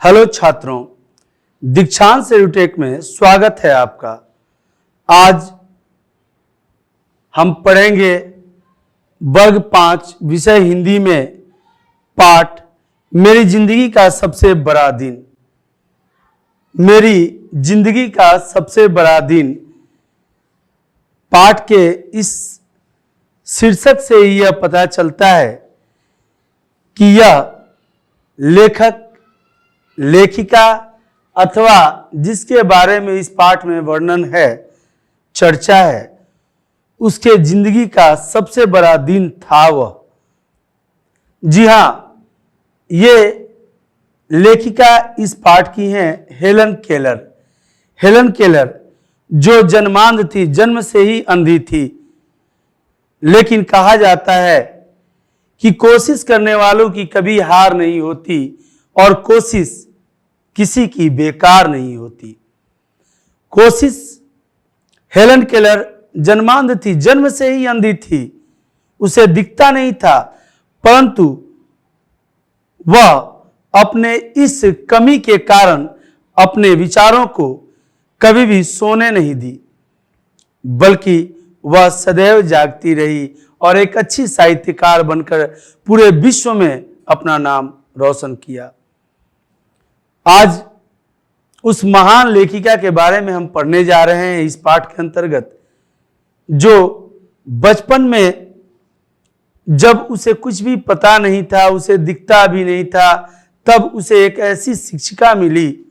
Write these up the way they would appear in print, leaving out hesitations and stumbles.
Hello छात्रों, दीक्षांत सेरुटेक में स्वागत है आपका। आज हम पढ़ेंगे वर्ग 5 विषय हिंदी में पाठ मेरी जिंदगी का सबसे बड़ा दिन। मेरी जिंदगी का सबसे बड़ा दिन पाठ के इस शीर्षक से यह पता चलता है कि यह लेखक, लेखिका अथवा जिसके बारे में इस पाठ में वर्णन है, चर्चा है, उसके जिंदगी का सबसे बड़ा दिन था वह। जी हां, ये लेखिका इस पाठ की हैं हेलन केलर। हेलन केलर जो जन्मांध थी, जन्म से ही अंधी थी, लेकिन कहा जाता है कि कोशिश करने वालों की कभी हार नहीं होती और कोशिश किसी की बेकार नहीं होती। कोशिश, हेलन केलर जन्मांध थी, जन्म से ही अंधी थी, उसे दिखता नहीं था, परंतु वह अपने इस कमी के कारण अपने विचारों को कभी भी सोने नहीं दी, बल्कि वह सदैव जागती रही और एक अच्छी साहित्यकार बनकर पूरे विश्व में अपना नाम रोशन किया। आज उस महान लेखिका के बारे में हम पढ़ने जा रहे हैं इस पाठ के अंतर्गत, जो बचपन में जब उसे कुछ भी पता नहीं था, उसे दिखता भी नहीं था, तब उसे एक ऐसी शिक्षिका मिली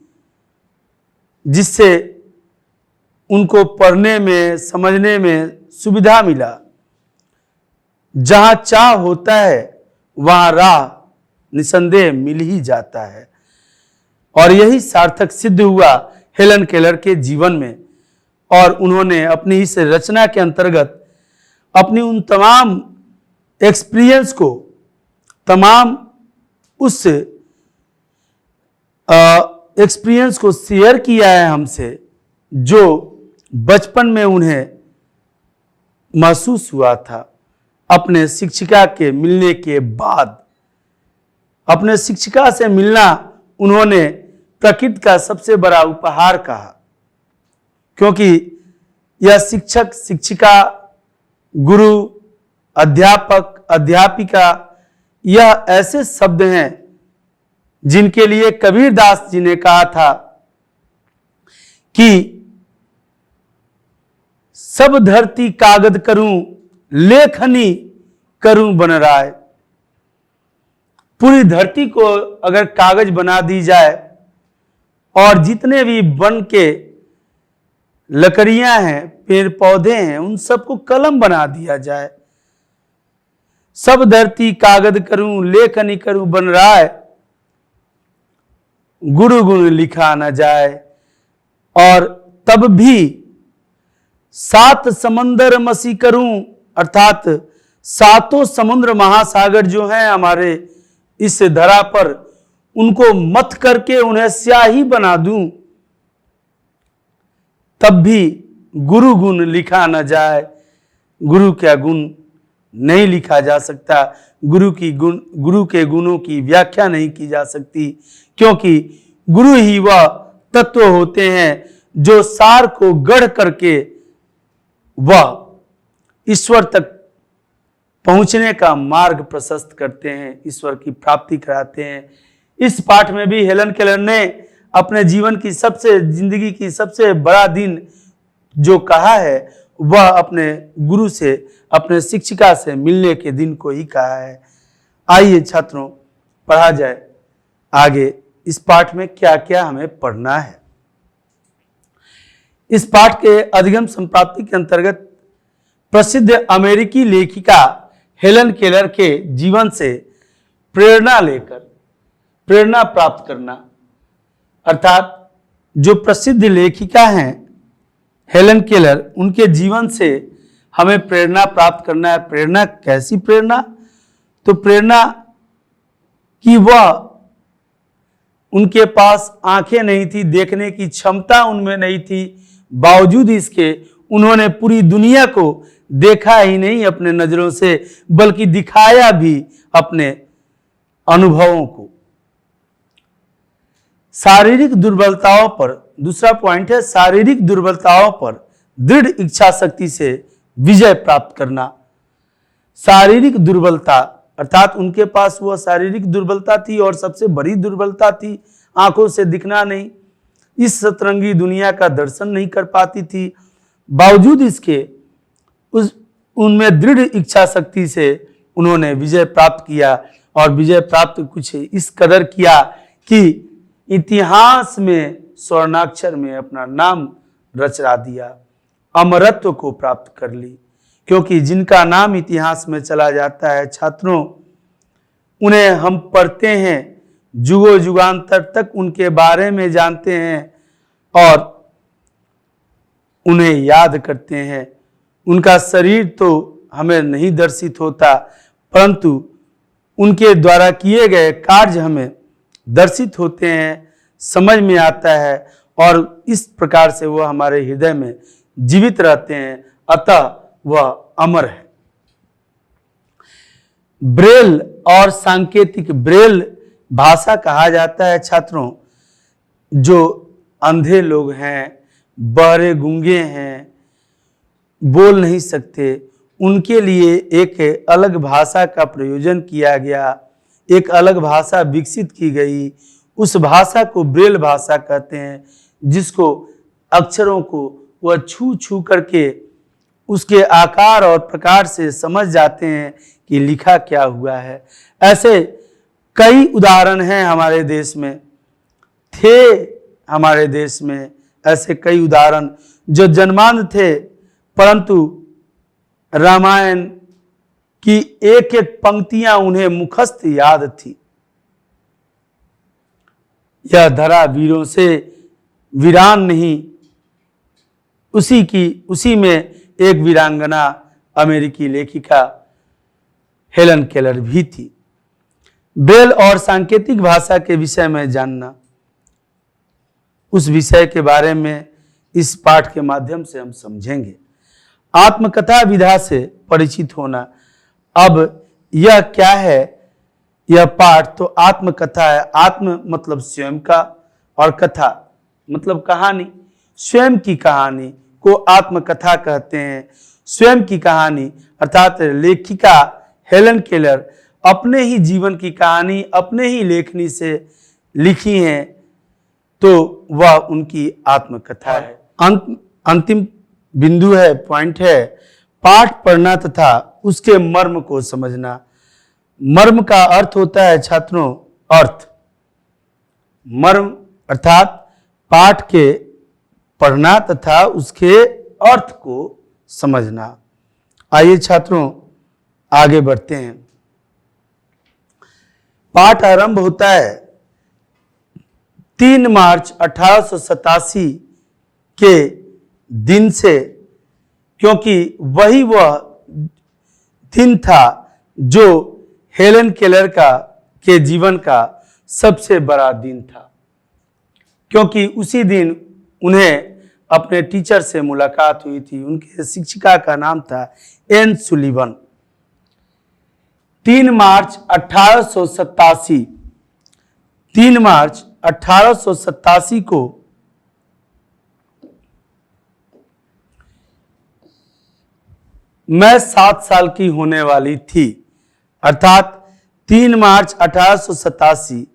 जिससे उनको पढ़ने में, समझने में सुविधा मिला। जहां चाह होता है वहां राह निसंदेह मिल ही जाता है, और यही सार्थक सिद्ध हुआ हेलन केलर के जीवन में। और उन्होंने अपनी इस रचना के अंतर्गत अपनी उन तमाम एक्सपीरियंस को, तमाम उस एक्सपीरियंस को शेयर किया है हमसे, जो बचपन में उन्हें महसूस हुआ था। अपने शिक्षिका के मिलने के बाद, अपने शिक्षिका से मिलना उन्होंने प्रकृति का सबसे बड़ा उपहार कहा, क्योंकि यह शिक्षक, शिक्षिका, गुरु, अध्यापक, अध्यापिका, यह ऐसे शब्द हैं जिनके लिए कबीरदास जी ने कहा था कि सब धरती कागज करूं, लेखनी करूं बन राय। पूरी धरती को अगर कागज बना दी जाए और जितने भी वन के लकड़ियां हैं, पेड़ पौधे हैं, उन सबको कलम बना दिया जाए, सब धरती कागज करूं, लेखनी करूं बन राय, गुरु गुण लिखा न जाए, और तब भी 7 समंदर मसी करूं, अर्थात 7 समुद्र महासागर जो हैं हमारे इस धरा पर, उनको मथ करके उन्हें स्याही बना दूं, तब भी गुरु गुण लिखा न जाए। गुरु का गुण नहीं लिखा जा सकता, गुरु के गुणों की व्याख्या नहीं की जा सकती, क्योंकि गुरु ही वह तत्व होते हैं जो सार को गढ़ करके वह ईश्वर तक पहुंचने का मार्ग प्रशस्त करते हैं, ईश्वर की प्राप्ति कराते हैं। इस पाठ में भी हेलन केलर ने अपने जीवन की जिंदगी की सबसे बड़ा दिन जो कहा है, वह अपने गुरु से, अपने शिक्षिका से मिलने के दिन को ही कहा है। आइए छात्रों, पढ़ा जाए आगे इस पाठ में क्या क्या हमें पढ़ना है। इस पाठ के अधिगम संप्राप्ति के अंतर्गत प्रसिद्ध अमेरिकी लेखिका हेलन केलर के जीवन से प्रेरणा लेकर, प्रेरणा प्राप्त करना, अर्थात जो प्रसिद्ध लेखिका हैं हेलन केलर, उनके जीवन से हमें प्रेरणा प्राप्त करना है। प्रेरणा कैसी प्रेरणा? तो प्रेरणा कि वह, उनके पास आंखें नहीं थी, देखने की क्षमता उनमें नहीं थी, बावजूद इसके उन्होंने पूरी दुनिया को देखा ही नहीं अपने नजरों से, बल्कि दिखाया भी अपने अनुभवों को। शारीरिक दुर्बलताओं पर, दूसरा पॉइंट है शारीरिक दुर्बलताओं पर दृढ़ इच्छा शक्ति से विजय प्राप्त करना। शारीरिक दुर्बलता अर्थात उनके पास वह शारीरिक दुर्बलता थी और सबसे बड़ी दुर्बलता थी आंखों से दिखना नहीं, इस सतरंगी दुनिया का दर्शन नहीं कर पाती थी। बावजूद इसके उनमें दृढ़ इच्छा शक्ति से उन्होंने विजय प्राप्त किया और विजय प्राप्त कुछ इस कदर किया कि इतिहास में स्वर्णाक्षर में अपना नाम रचना दिया, अमरत्व को प्राप्त कर ली। क्योंकि जिनका नाम इतिहास में चला जाता है छात्रों, उन्हें हम पढ़ते हैं, जुगों जुगांतर तक उनके बारे में जानते हैं और उन्हें याद करते हैं। उनका शरीर तो हमें नहीं दर्शित होता, परंतु उनके द्वारा किए गए कार्य हमें दर्शित होते हैं, समझ में आता है और इस प्रकार से वह हमारे हृदय में जीवित रहते हैं, अतः वह अमर है। ब्रेल और सांकेतिक, ब्रेल भाषा कहा जाता है छात्रों, जो अंधे लोग हैं, बहरे गूंगे हैं, बोल नहीं सकते, उनके लिए एक अलग भाषा का प्रयोजन किया गया, एक अलग भाषा विकसित की गई। उस भाषा को ब्रेल भाषा कहते हैं, जिसको अक्षरों को वह छू छू करके उसके आकार और प्रकार से समझ जाते हैं कि लिखा क्या हुआ है। ऐसे कई उदाहरण हैं हमारे देश में, थे हमारे देश में ऐसे कई उदाहरण जो जन्मांध थे, परंतु रामायण की एक एक पंक्तियां उन्हें मुखस्त याद थी। यह धरा वीरों से वीरान नहीं, उसी में एक वीरांगना अमेरिकी लेखिका हेलन केलर भी थी। ब्रेल और सांकेतिक भाषा के विषय में जानना, उस विषय के बारे में इस पाठ के माध्यम से हम समझेंगे। आत्मकथा विधा से परिचित होना। अब यह क्या है? यह पाठ तो आत्मकथा है। आत्म मतलब स्वयं का और कथा मतलब कहानी। स्वयं की कहानी को आत्मकथा कहते हैं। स्वयं की कहानी अर्थात लेखिका हेलन केलर अपने ही जीवन की कहानी अपने ही लेखनी से लिखी है, तो वह उनकी आत्मकथा है। अंतिम बिंदु है, पॉइंट है, पाठ पढ़ना तथा उसके मर्म को समझना। मर्म का अर्थ होता है छात्रों अर्थ। मर्म अर्थात पाठ के पढ़ना तथा उसके अर्थ को समझना। आइए छात्रों आगे बढ़ते हैं। पाठ आरंभ होता है 3 मार्च 1887 के दिन से, क्योंकि वही वह दिन था जो हेलन केलर के जीवन का सबसे बड़ा दिन था, क्योंकि उसी दिन उन्हें अपने टीचर से मुलाकात हुई थी। उनके शिक्षिका का नाम था एन सुलिवन। 3 मार्च 1887 3 मार्च 1887 को मैं 7 साल की होने वाली थी, अर्थात 3 मार्च 1887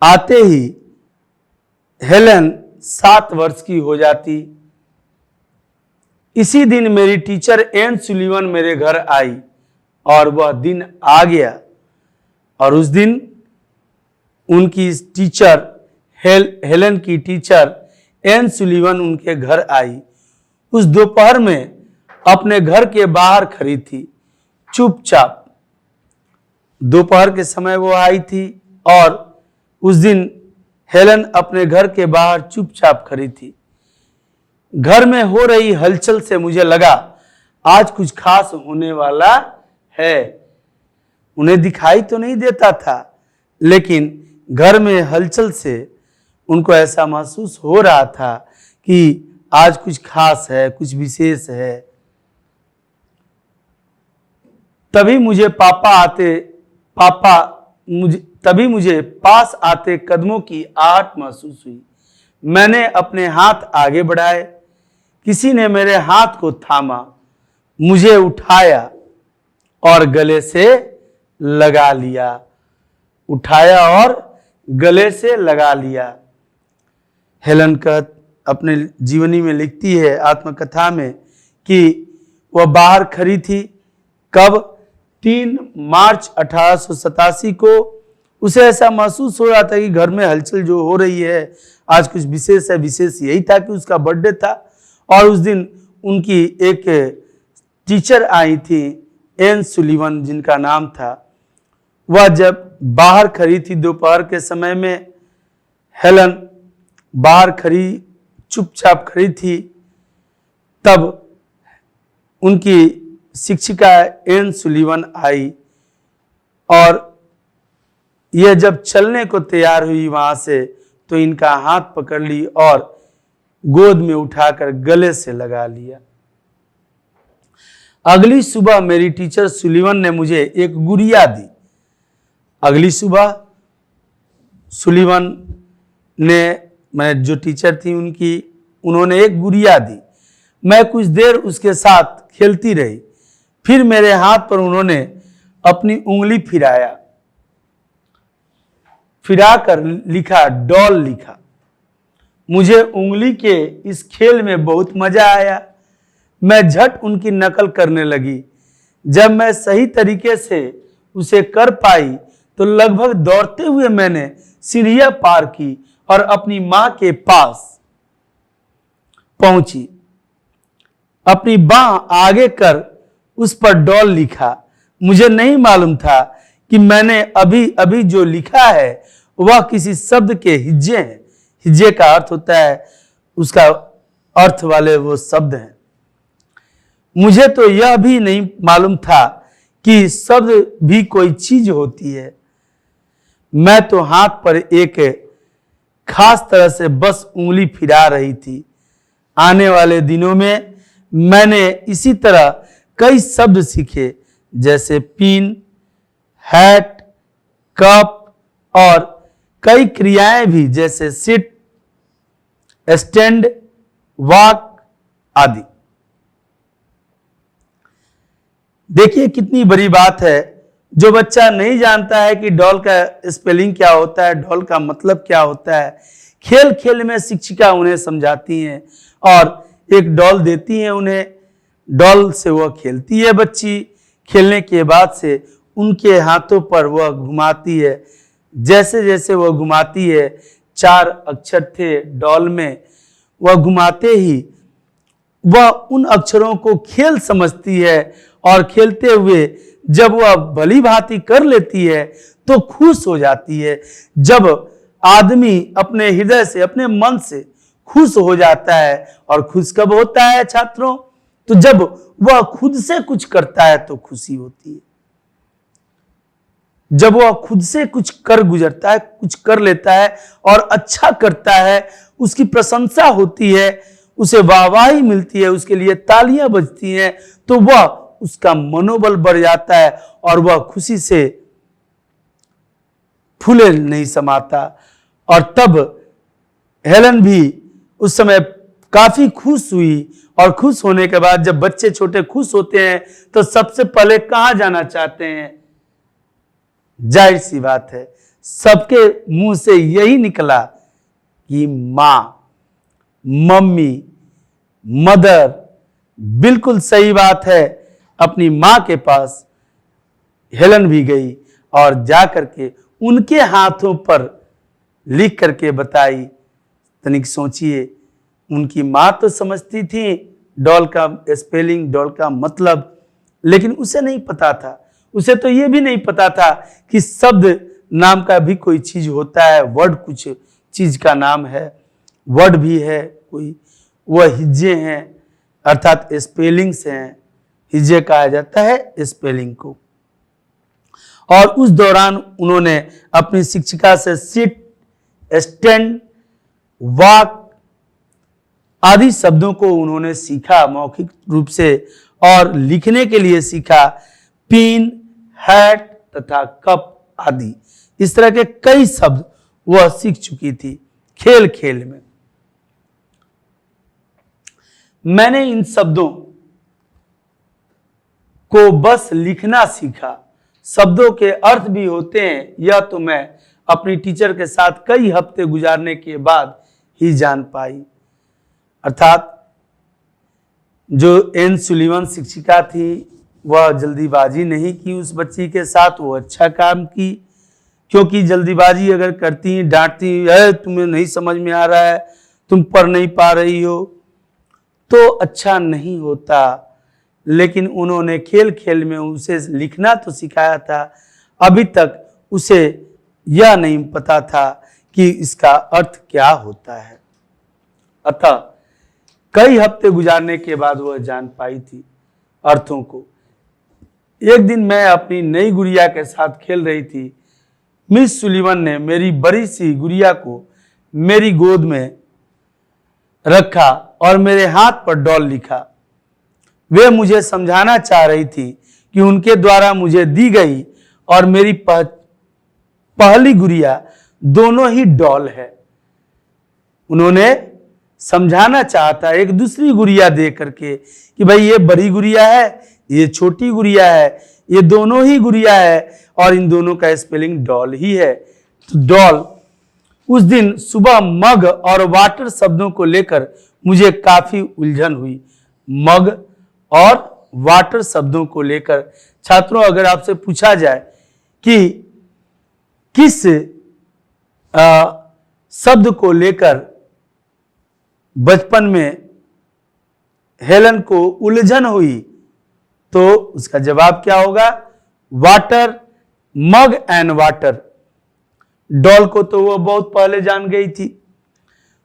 आते ही हेलन 7 वर्ष की हो जाती। इसी दिन मेरी टीचर एन सुलिवन मेरे घर आई और वह दिन आ गया और उस दिन उनकी टीचर हेलन की टीचर एन सुलिवन उनके घर आई। उस दोपहर में अपने घर के बाहर खड़ी थी, चुपचाप। दोपहर के समय वो आई थी और उस दिन हेलन अपने घर के बाहर चुपचाप खड़ी थी। घर में हो रही हलचल से मुझे लगा आज कुछ खास होने वाला है। उन्हें दिखाई तो नहीं देता था, लेकिन घर में हलचल से उनको ऐसा महसूस हो रहा था कि आज कुछ खास है, कुछ विशेष है। तभी मुझे पास आते कदमों की आहट महसूस हुई। मैंने अपने हाथ आगे बढ़ाए, किसी ने मेरे हाथ को थामा, मुझे उठाया और गले से लगा लिया। उठाया और गले से लगा लिया। हेलन कट अपने जीवनी में लिखती है, आत्मकथा में, कि वह बाहर खड़ी थी। कब? 3 मार्च 1887 को उसे ऐसा महसूस हो रहा था कि घर में हलचल जो हो रही है आज कुछ विशेष है। विशेष यही था कि उसका बर्थडे था और उस दिन उनकी एक टीचर आई थी, एन सुलिवन जिनका नाम था। वह जब बाहर खड़ी थी दोपहर के समय में, हेलन बाहर खड़ी चुपचाप खड़ी थी, तब उनकी शिक्षिका एन सुलिवन आई और यह जब चलने को तैयार हुई वहां से, तो इनका हाथ पकड़ ली और गोद में उठाकर गले से लगा लिया। अगली सुबह मेरी टीचर सुलिवन ने मुझे एक गुड़िया दी। अगली सुबह सुलिवन ने, मैं जो टीचर थी उन्होंने एक गुड़िया दी। मैं कुछ देर उसके साथ खेलती रही। फिर मेरे हाथ पर उन्होंने अपनी उंगली फिराकर लिखा, डॉल लिखा। मुझे उंगली के इस खेल में बहुत मजा आया। मैं झट उनकी नकल करने लगी। जब मैं सही तरीके से उसे कर पाई तो लगभग दौड़ते हुए मैंने सीढ़ियां पार की और अपनी मां के पास पहुंची। अपनी बाह आगे कर उस पर डॉल लिखा। मुझे नहीं मालूम था कि मैंने अभी अभी जो लिखा है वह किसी शब्द के हिज्जे हैं। हिज्जे का अर्थ होता है उसका अर्थ वाले वो शब्द हैं। मुझे तो यह भी नहीं मालूम था कि शब्द भी कोई चीज होती है। मैं तो हाथ पर एक खास तरह से बस उंगली फिरा रही थी। आने वाले दिनों में मैंने इसी तरह कई शब्द सीखे, जैसे पिन, हैट, कप और कई क्रियाएं भी, जैसे सिट, स्टैंड, वॉक आदि। देखिए कितनी बड़ी बात है। जो बच्चा नहीं जानता है कि डॉल का स्पेलिंग क्या होता है, डॉल का मतलब क्या होता है, खेल खेल में शिक्षिका उन्हें समझाती हैं और एक डॉल देती हैं उन्हें। डॉल से वह खेलती है बच्ची। खेलने के बाद से उनके हाथों पर वह घुमाती है। जैसे जैसे वह घुमाती है, 4 अक्षर थे डॉल में, वह घुमाते ही वह उन अक्षरों को खेल समझती है और खेलते हुए जब वह भली भांति कर लेती है तो खुश हो जाती है। जब आदमी अपने हृदय से, अपने मन से खुश हो जाता है, और खुश कब होता है छात्रों? तो जब वह खुद से कुछ करता है तो खुशी होती है। जब वह खुद से कुछ कर गुजरता है, कुछ कर लेता है और अच्छा करता है, उसकी प्रशंसा होती है, उसे वाहवाही मिलती है, उसके लिए तालियां बजती हैं, तो वह उसका मनोबल बढ़ जाता है और वह खुशी से फूले नहीं समाता। और तब हेलन भी उस समय काफी खुश हुई, और खुश होने के बाद जब बच्चे छोटे खुश होते हैं तो सबसे पहले कहां जाना चाहते हैं? जाहिर सी बात है, सबके मुंह से यही निकला कि मां, मम्मी, मदर। बिल्कुल सही बात है। अपनी मां के पास हेलन भी गई और जाकर के उनके हाथों पर लिख करके बताई। तनिक सोचिए, उनकी मां तो समझती थी डॉल का स्पेलिंग, डॉल का मतलब, लेकिन उसे नहीं पता था। उसे तो ये भी नहीं पता था कि शब्द नाम का भी कोई चीज होता है, वर्ड कुछ चीज का नाम है, वर्ड भी है कोई, वह हिज्जे हैं, अर्थात स्पेलिंग्स हैं। हिज्जे कहा जाता है स्पेलिंग को। और उस दौरान उन्होंने अपनी शिक्षिका से सिट, स्टैंड, वॉक आदि शब्दों को उन्होंने सीखा मौखिक रूप से, और लिखने के लिए सीखा। पिन, हैट तथा कप आदि इस तरह के कई शब्द वह सीख चुकी थी खेल खेल में। मैंने इन शब्दों को बस लिखना सीखा। शब्दों के अर्थ भी होते हैं, यह तो मैं अपनी टीचर के साथ कई हफ्ते गुजारने के बाद ही जान पाई। अर्थात जो एन सुलीवन शिक्षिका थी वह जल्दीबाजी नहीं की उस बच्ची के साथ, वो अच्छा काम की। क्योंकि जल्दीबाजी अगर करती, डांटती है, तुम्हें नहीं समझ में आ रहा है, तुम पढ़ नहीं पा रही हो, तो अच्छा नहीं होता। लेकिन उन्होंने खेल खेल में उसे लिखना तो सिखाया था, अभी तक उसे यह नहीं पता था कि इसका अर्थ क्या होता है। अतः कई हफ्ते गुजारने के बाद वह जान पाई थी अर्थों को। एक दिन मैं अपनी नई गुड़िया के साथ खेल रही थी। मिस सुलीवन ने मेरी बड़ी सी गुड़िया को मेरी गोद में रखा और मेरे हाथ पर डॉल लिखा। वे मुझे समझाना चाह रही थी कि उनके द्वारा मुझे दी गई और मेरी पहली गुड़िया दोनों ही डॉल है। उन्होंने समझाना चाहता एक दूसरी गुड़िया दे करके कि भाई ये बड़ी गुड़िया है, ये छोटी गुड़िया है, ये दोनों ही गुड़िया है और इन दोनों का स्पेलिंग डॉल ही है। तो डॉल। उस दिन सुबह मग और वाटर शब्दों को लेकर मुझे काफी उलझन हुई। मग और वाटर शब्दों को लेकर छात्रों, अगर आपसे पूछा जाए कि किस शब्द को लेकर बचपन में हेलन को उलझन हुई, तो उसका जवाब क्या होगा? Water, mug and water. Doll को तो वो बहुत पहले जान गई थी।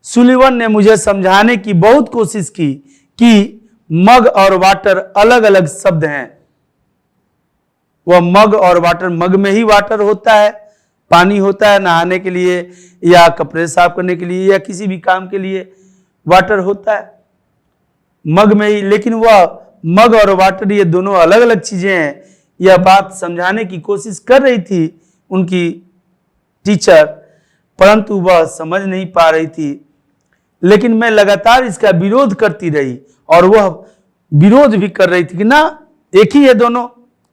सुलीवन ने मुझे समझाने की बहुत कोशिश की कि मग और वाटर अलग अलग शब्द हैं। वह मग और वाटर, मग में ही वाटर होता है, पानी होता है नहाने के लिए या कपड़े साफ करने के लिए या किसी भी काम के लिए वाटर होता है मग में ही। लेकिन वह मग और वाटर ये दोनों अलग अलग चीजें हैं, यह बात समझाने की कोशिश कर रही थी उनकी टीचर, परंतु वह समझ नहीं पा रही थी। लेकिन मैं लगातार इसका विरोध करती रही और वह विरोध भी कर रही थी कि ना, एक ही है दोनों,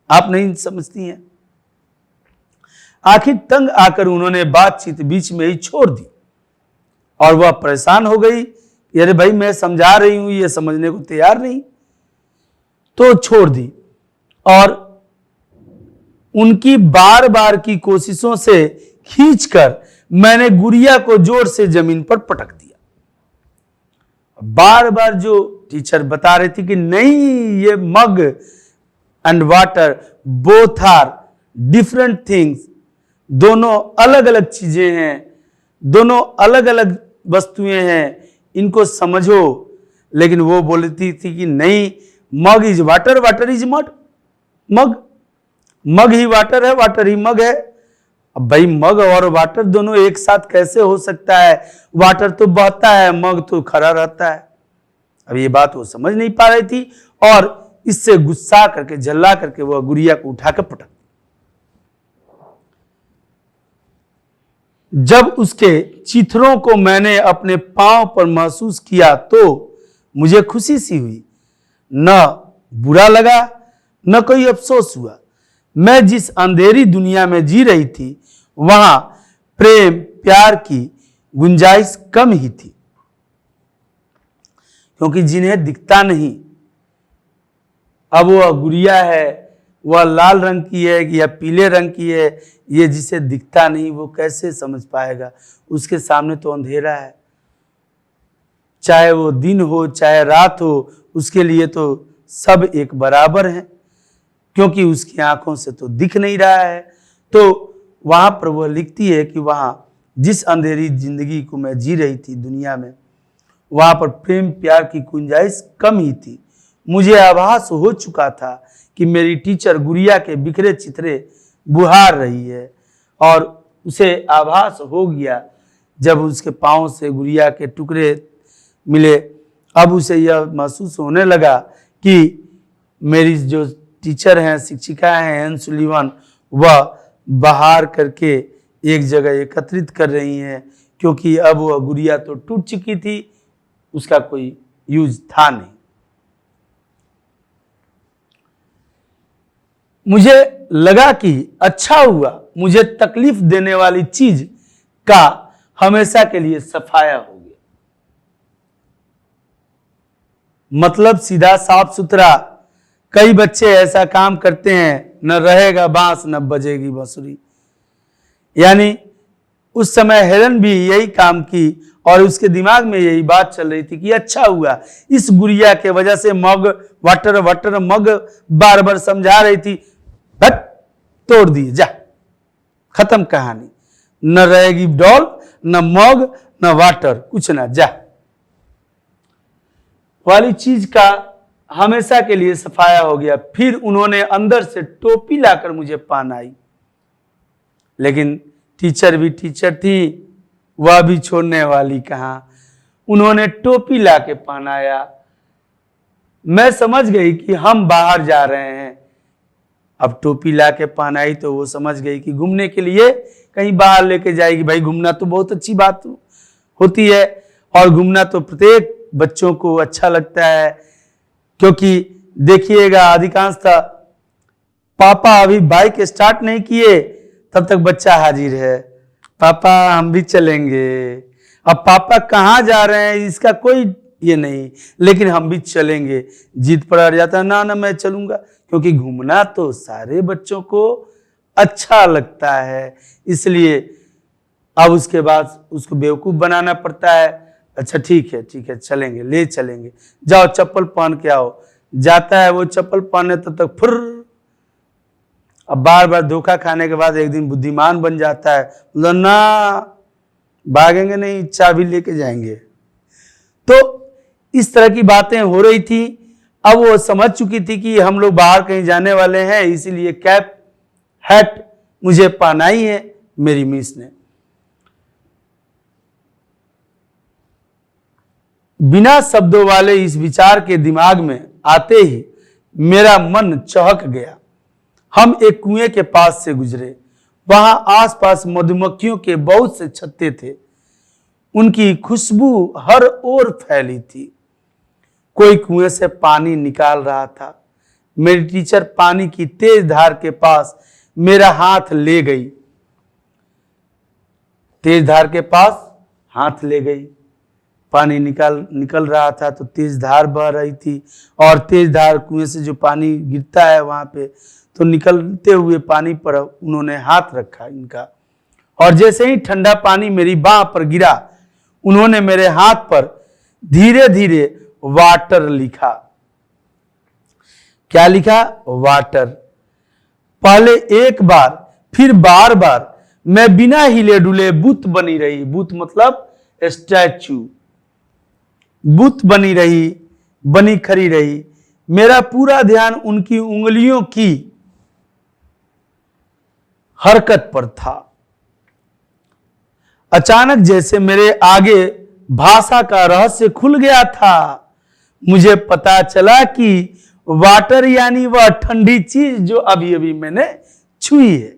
आप नहीं समझती हैं। आखिर तंग आकर उन्होंने बातचीत बीच में ही छोड़ दी और वह परेशान हो गई। अरे भाई, मैं समझा रही हूं, ये समझने को तैयार नहीं, तो छोड़ दी। और उनकी बार बार की कोशिशों से खींचकर मैंने गुड़िया को जोर से जमीन पर पटक दिया। बार बार जो टीचर बता रही थी कि नहीं, ये mug and water both are different things, दोनों अलग अलग चीजें हैं, दोनों अलग अलग वस्तुएं हैं, इनको समझो। लेकिन वो बोलती थी कि नहीं, mug is water, water is mud. Mug mug ही वाटर है, वाटर ही मग है। अब भाई, मग और वाटर दोनों एक साथ कैसे हो सकता है? वाटर तो बहता है, मग तो खड़ा रहता है। अब ये बात वो समझ नहीं पा रही थी और इससे गुस्सा करके, झल्ला करके वह गुड़िया को उठाकर पटक। जब उसके चिथड़ों को मैंने अपने पांव पर महसूस किया तो मुझे खुशी सी हुई। न बुरा लगा, न कोई अफसोस हुआ। मैं जिस अंधेरी दुनिया में जी रही थी, वहां प्रेम प्यार की गुंजाइश कम ही थी, क्योंकि जिन्हें दिखता नहीं, अब वह गुड़िया है, वह लाल रंग की है या पीले रंग की है, ये जिसे दिखता नहीं वो कैसे समझ पाएगा? उसके सामने तो अंधेरा है। चाहे वो दिन हो चाहे रात हो, उसके लिए तो सब एक बराबर हैं, क्योंकि उसकी आंखों से तो दिख नहीं रहा है। तो वहां पर वह लिखती है कि वहां जिस अंधेरी जिंदगी को मैं जी रही थी दुनिया में, वहां पर प्रेम प्यार की गुंजाइश कम ही थी। मुझे आभास हो चुका था कि मेरी टीचर गुड़िया के बिखरे चित्रे बुहार रही है, और उसे आभास हो गया जब उसके पांव से गुड़िया के टुकड़े मिले। अब उसे यह महसूस होने लगा कि मेरी जो टीचर हैं, शिक्षिका हैं एन सुलीवन, वह बहार करके एक जगह एकत्रित कर रही हैं, क्योंकि अब वह गुड़िया तो टूट चुकी थी, उसका कोई यूज था नहीं। मुझे लगा कि अच्छा हुआ मुझे तकलीफ देने वाली चीज का हमेशा के लिए सफाया हो गया। मतलब सीधा साफ सुथरा। कई बच्चे ऐसा काम करते हैं, न रहेगा बांस न बजेगी बांसुरी। यानी उस समय हेलन भी यही काम की और उसके दिमाग में यही बात चल रही थी कि अच्छा हुआ इस गुड़िया के वजह से मग वाटर वाटर मग बार बार समझा रही थी, बट तोड़ दिए, जा खत्म कहानी, न रहेगी डॉल न मग न वाटर, कुछ ना, जा वाली चीज का हमेशा के लिए सफाया हो गया। फिर उन्होंने अंदर से टोपी लाकर मुझे पहनाई, लेकिन टीचर भी टीचर थी, वह भी छोड़ने वाली कहां। उन्होंने टोपी लाके पहनाया। मैं समझ गई कि हम बाहर जा रहे हैं। अब टोपी लाके पहनाई तो वो समझ गई कि घूमने के लिए कहीं बाहर लेके जाएगी। भाई घूमना तो बहुत अच्छी बात होती है, और घूमना तो प्रत्येक बच्चों को अच्छा लगता है, क्योंकि देखिएगा अधिकांशतः पापा अभी बाइक स्टार्ट नहीं किए तब तक बच्चा हाजिर है, पापा हम भी चलेंगे। अब पापा कहाँ जा रहे हैं इसका कोई ये नहीं, लेकिन हम भी चलेंगे। जिद पर अड़ जाता है, ना ना मैं चलूंगा, क्योंकि घूमना तो सारे बच्चों को अच्छा लगता है। इसलिए अब उसके बाद उसको बेवकूफ बनाना पड़ता है। अच्छा ठीक है चलेंगे, ले चलेंगे, जाओ चप्पल पहन के आओ। जाता है वो चप्पल पहनने तब तक फुर। अब बार बार धोखा खाने के बाद एक दिन बुद्धिमान बन जाता है, मतलब ना भागेंगे नहीं, चाबी लेके जाएंगे। तो इस तरह की बातें हो रही थी। अब वो समझ चुकी थी कि हम लोग बाहर कहीं जाने वाले हैं, इसीलिए कैप हैट मुझे पहनाई है मेरी मिस ने। बिना शब्दों वाले इस विचार के दिमाग में आते ही मेरा मन चहक गया। हम एक कुएं के पास से गुजरे। वहां आसपास मधुमक्खियों के बहुत से छत्ते थे। उनकी खुशबू हर ओर फैली थी। कोई कुएं से पानी निकाल रहा था। मेरी टीचर पानी की तेज धार के पास मेरा हाथ ले गई। तेज धार के पास हाथ ले गई। पानी निकल रहा था तो तेज धार बह रही थी, और तेज धार कुएं से जो पानी गिरता है वहां पे, तो निकलते हुए पानी पर उन्होंने हाथ रखा इनका, और जैसे ही ठंडा पानी मेरी बाह पर गिरा, उन्होंने मेरे हाथ पर धीरे धीरे वाटर लिखा। क्या लिखा? वाटर। पहले एक बार, फिर बार बार मैं बिना हिले डुले बुत बनी रही। बुत मतलब स्टैचू। बुत बनी रही, बनी खड़ी रही। मेरा पूरा ध्यान उनकी उंगलियों की हरकत पर था। अचानक जैसे मेरे आगे भाषा का रहस्य खुल गया था। मुझे पता चला कि वाटर यानी वह ठंडी चीज जो अभी अभी मैंने छुई है।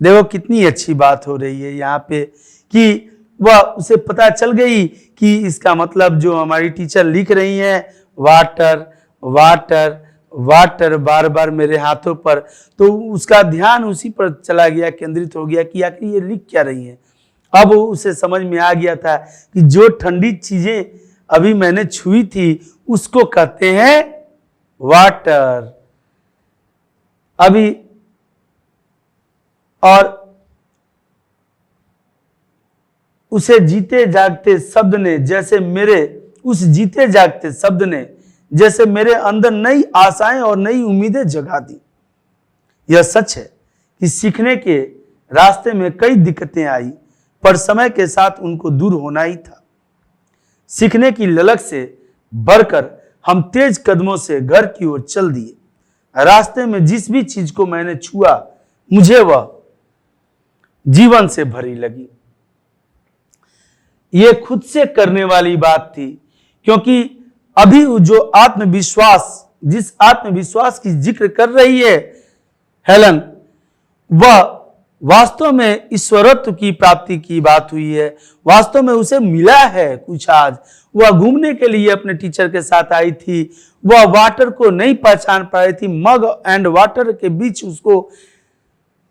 देखो कितनी अच्छी बात हो रही है यहाँ पे कि वह उसे पता चल गई कि इसका मतलब जो हमारी टीचर लिख रही हैं वाटर वाटर वाटर बार बार मेरे हाथों पर, तो उसका ध्यान उसी पर चला गया, केंद्रित हो गया कि आखिर ये लिख क्या रही हैं। अब उसे समझ में आ गया था कि जो ठंडी चीजें अभी मैंने छुई थी उसको कहते हैं वाटर। अभी और उसे जीते जागते शब्द ने जैसे मेरे उस जीते जागते शब्द ने जैसे मेरे अंदर नई आशाएं और नई उम्मीदें जगा दी। यह सच है कि सीखने के रास्ते में कई दिक्कतें आई, पर समय के साथ उनको दूर होना ही था। सीखने की ललक से बढ़कर हम तेज कदमों से घर की ओर चल दिए। रास्ते में जिस भी चीज को मैंने छुआ मुझे वह जीवन से भरी लगी। यह खुद से करने वाली बात थी, क्योंकि अभी जो आत्मविश्वास, जिस आत्मविश्वास की जिक्र कर रही है हेलन, वह वास्तव में ईश्वरत्व की प्राप्ति की बात हुई है, वास्तव में उसे मिला है कुछ। आज वह घूमने के लिए अपने टीचर के साथ आई थी, वह वाटर को नहीं पहचान पा रही थी, मग एंड वाटर के बीच उसको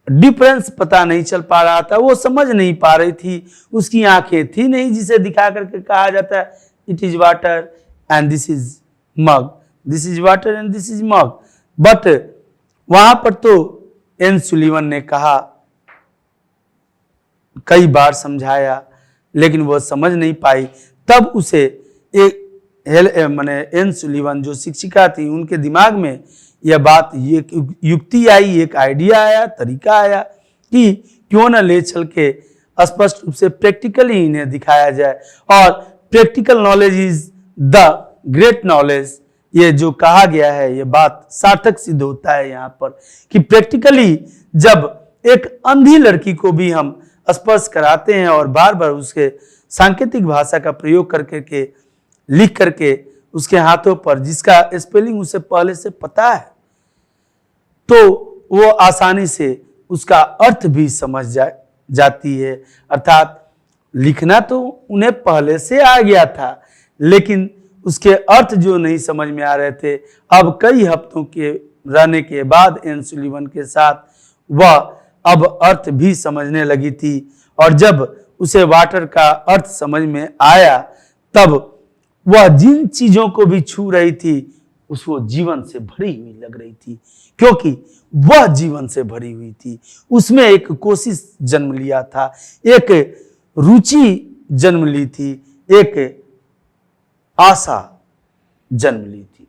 डिफरेंस पता नहीं चल पा रहा था, वो समझ नहीं पा रही थी, उसकी आंखें थी नहीं जिसे दिखा करके कहा जाता है it is water and this is mug, this is water and this is mug. But वहां पर तो एन सुलीवन ने कहा, कई बार समझाया, लेकिन वह समझ नहीं पाई। तब उसे एक माने एन सुलीवन जो शिक्षिका थी, उनके दिमाग में यह बात, ये युक्ति आई, एक आइडिया आया, तरीका आया कि क्यों न ले चल के स्पष्ट रूप से प्रैक्टिकली इन्हें दिखाया जाए। और practical knowledge is the great knowledge, ये जो कहा गया है, ये बात सार्थक सिद्ध होता है यहाँ पर कि प्रैक्टिकली जब एक अंधी लड़की को भी हम स्पर्श कराते हैं और बार बार उसके सांकेतिक भाषा का प्रयोग करके लिख करके उसके हाथों पर, जिसका स्पेलिंग उसे पहले से पता है, तो वो आसानी से उसका अर्थ भी समझ जाती है। अर्थात लिखना तो उन्हें पहले से आ गया था, लेकिन उसके अर्थ जो नहीं समझ में आ रहे थे, अब कई हफ्तों के रहने के बाद एन सुलीवन के साथ वह अब अर्थ भी समझने लगी थी। और जब उसे वाटर का अर्थ समझ में आया, तब वह जिन चीजों को भी छू रही थी उसको जीवन से भरी हुई लग रही थी, क्योंकि वह जीवन से भरी हुई थी। उसमें एक कोशिश जन्म लिया था, एक रुचि जन्म ली थी, एक आशा जन्म ली थी।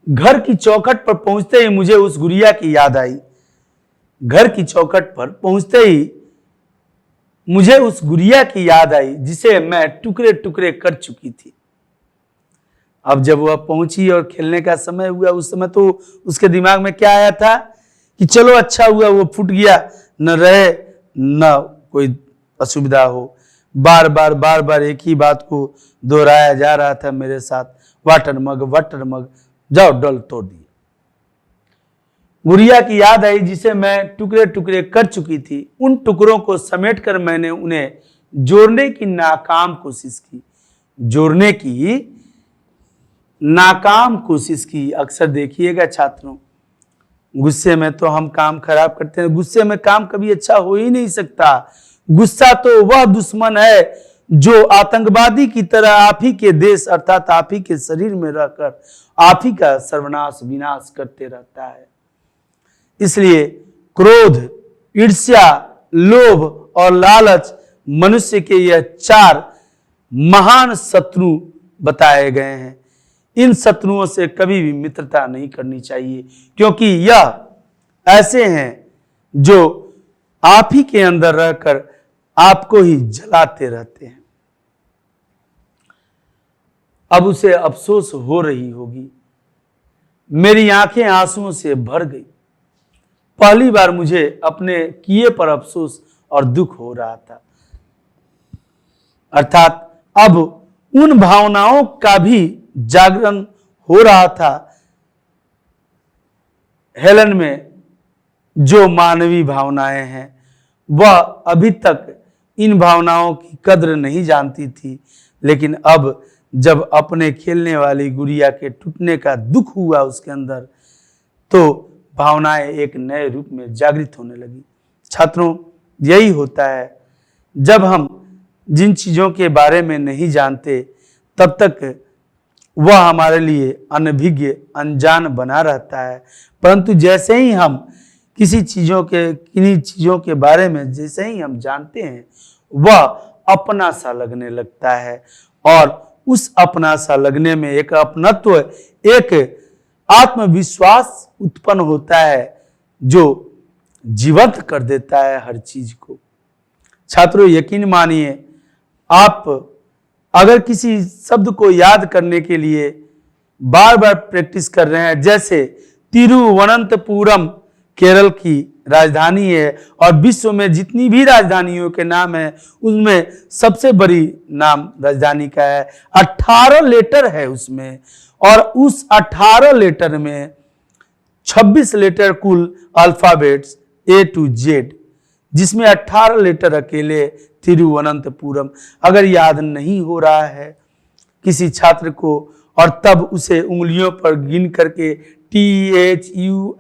घर की चौखट पर पहुंचते ही मुझे उस गुड़िया की याद आई। घर की चौखट पर पहुंचते ही मुझे उस गुड़िया की याद आई जिसे मैं टुकड़े टुकड़े कर चुकी थी। अब जब वह पहुंची और खेलने का समय हुआ, उस समय तो उसके दिमाग में क्या आया था कि चलो अच्छा हुआ वो फूट गया, न रहे न कोई असुविधा हो। बार बार एक ही बात को दोहराया जा रहा था मेरे साथ, वाटर मग, जाओ डल तोड़ दिया। गुड़िया की याद आई जिसे मैं टुकड़े टुकड़े कर चुकी थी। उन टुकड़ों को समेटकर मैंने उन्हें जोड़ने की नाकाम कोशिश की, जोड़ने की नाकाम कोशिश की। अक्सर देखिएगा छात्रों, गुस्से में तो हम काम खराब करते हैं, गुस्से में काम कभी अच्छा हो ही नहीं सकता। गुस्सा तो वह दुश्मन है जो आतंकवादी की तरह आप ही के देश अर्थात आप ही के शरीर में रहकर आप ही का सर्वनाश विनाश करते रहता है। इसलिए क्रोध, ईर्ष्या, लोभ और लालच मनुष्य के यह 4 महान शत्रु बताए गए हैं। इन शत्रुओं से कभी भी मित्रता नहीं करनी चाहिए, क्योंकि यह ऐसे हैं जो आप ही के अंदर रहकर आपको ही जलाते रहते हैं। अब उसे अफसोस हो रही होगी। मेरी आंखें आंसुओं से भर गई। पहली बार मुझे अपने किए पर अफसोस और दुख हो रहा था। अर्थात अब उन भावनाओं का भी जागरण हो रहा था हेलन में, जो मानवीय भावनाएं हैं। वह अभी तक इन भावनाओं की कद्र नहीं जानती थी, लेकिन अब जब अपने खेलने वाली गुड़िया के टूटने का दुख हुआ उसके अंदर, तो भावनाएं एक नए रूप में जागृत होने लगी। छात्रों, यही होता है, जब हम जिन चीज़ों के बारे में नहीं जानते तब तक वह हमारे लिए अनभिज्ञ अनजान बना रहता है, परंतु जैसे ही हम किन्हीं चीज़ों के बारे में जैसे ही हम जानते हैं, वह अपना सा लगने लगता है। और उस अपना सा लगने में एक अपनत्व, एक आत्मविश्वास उत्पन्न होता है जो जीवंत कर देता है हर चीज को। छात्रों, यकीन मानिए, आप अगर किसी शब्द को याद करने के लिए बार बार प्रैक्टिस कर रहे हैं, जैसे तिरुवनंतपुरम केरल की राजधानी है और विश्व में जितनी भी राजधानियों के नाम है उनमें सबसे बड़ी नाम राजधानी का है। 18 लेटर है उसमें, और उस 18 लेटर में 26 लेटर कुल अल्फाबेट्स A to Z, जिसमें 18 लेटर अकेले तिरुवनंतपुरम। अगर याद नहीं हो रहा है किसी छात्र को, और तब उसे उंगलियों पर गिन करके THIRU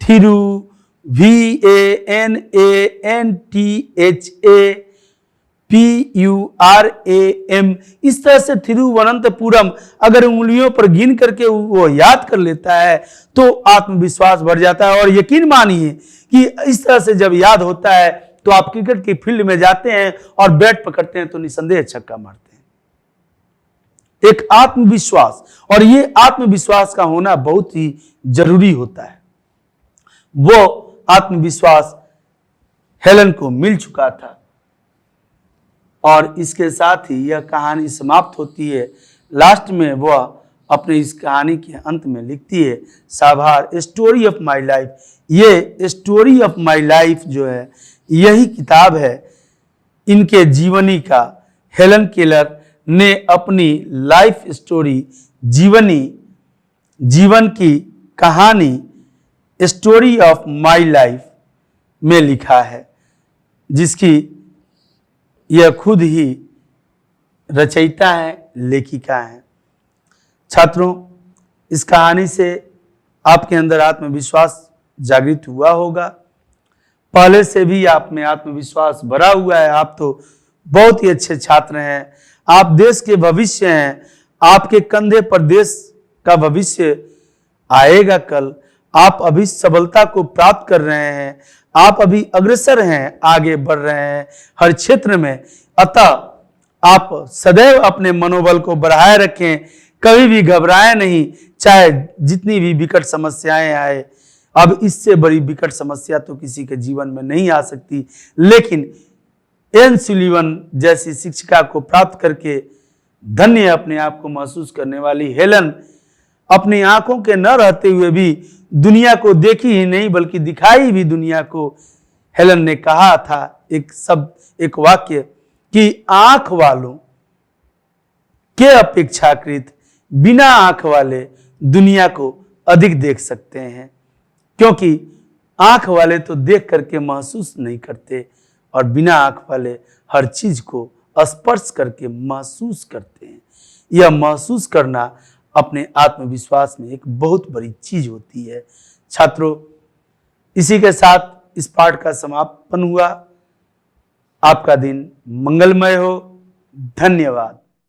थिरु VANANTHAPURAM, इस तरह से तिरुवनंतपुरम अगर उंगलियों पर गिन करके वो याद कर लेता है तो आत्मविश्वास बढ़ जाता है। और यकीन मानिए कि इस तरह से जब याद होता है तो आप क्रिकेट की फील्ड में जाते हैं और बैट पकड़ते हैं तो निसंदेह छक्का मारते हैं। एक आत्मविश्वास, और ये आत्मविश्वास का होना बहुत ही जरूरी होता है। वो आत्मविश्वास हेलन को मिल चुका था। और इसके साथ ही यह कहानी समाप्त होती है। लास्ट में वह अपने इस कहानी के अंत में लिखती है, साभार स्टोरी ऑफ माई लाइफ। ये स्टोरी ऑफ माई लाइफ जो है, यही किताब है इनके जीवनी का। हेलन केलर ने अपनी लाइफ स्टोरी, जीवन की कहानी स्टोरी ऑफ माई लाइफ में लिखा है, जिसकी यह खुद ही रचयिता है, लेखिका है। छात्रों, इस कहानी से आपके अंदर आत्मविश्वास जागृत हुआ होगा। पहले से भी आप में आत्मविश्वास भरा हुआ है। आप तो बहुत ही अच्छे छात्र हैं, आप देश के भविष्य हैं। आपके कंधे पर देश का भविष्य आएगा कल। आप अभी सफलता को प्राप्त कर रहे हैं, आप अभी अग्रसर हैं, आगे बढ़ रहे हैं हर क्षेत्र में। अतः आप सदैव अपने मनोबल को बढ़ाए रखें, कभी भी घबराएं नहीं, चाहे जितनी भी विकट समस्याएं आए। अब इससे बड़ी विकट समस्या तो किसी के जीवन में नहीं आ सकती, लेकिन एन सुलीवन जैसी शिक्षिका को प्राप्त करके धन्य अपने आप को महसूस करने वाली हेलन अपनी आंखों के न रहते हुए भी दुनिया को देखी ही नहीं बल्कि दिखाई भी दुनिया को। हेलन ने कहा था एक शब्द, एक वाक्य, कि आंख वालों के अपेक्षाकृत बिना आंख वाले दुनिया को अधिक देख सकते हैं, क्योंकि आंख वाले तो देख करके महसूस नहीं करते और बिना आंख वाले हर चीज को स्पर्श करके महसूस करते हैं। यह महसूस करना अपने आत्मविश्वास में एक बहुत बड़ी चीज होती है। छात्रों, इसी के साथ इस पाठ का समापन हुआ। आपका दिन मंगलमय हो। धन्यवाद।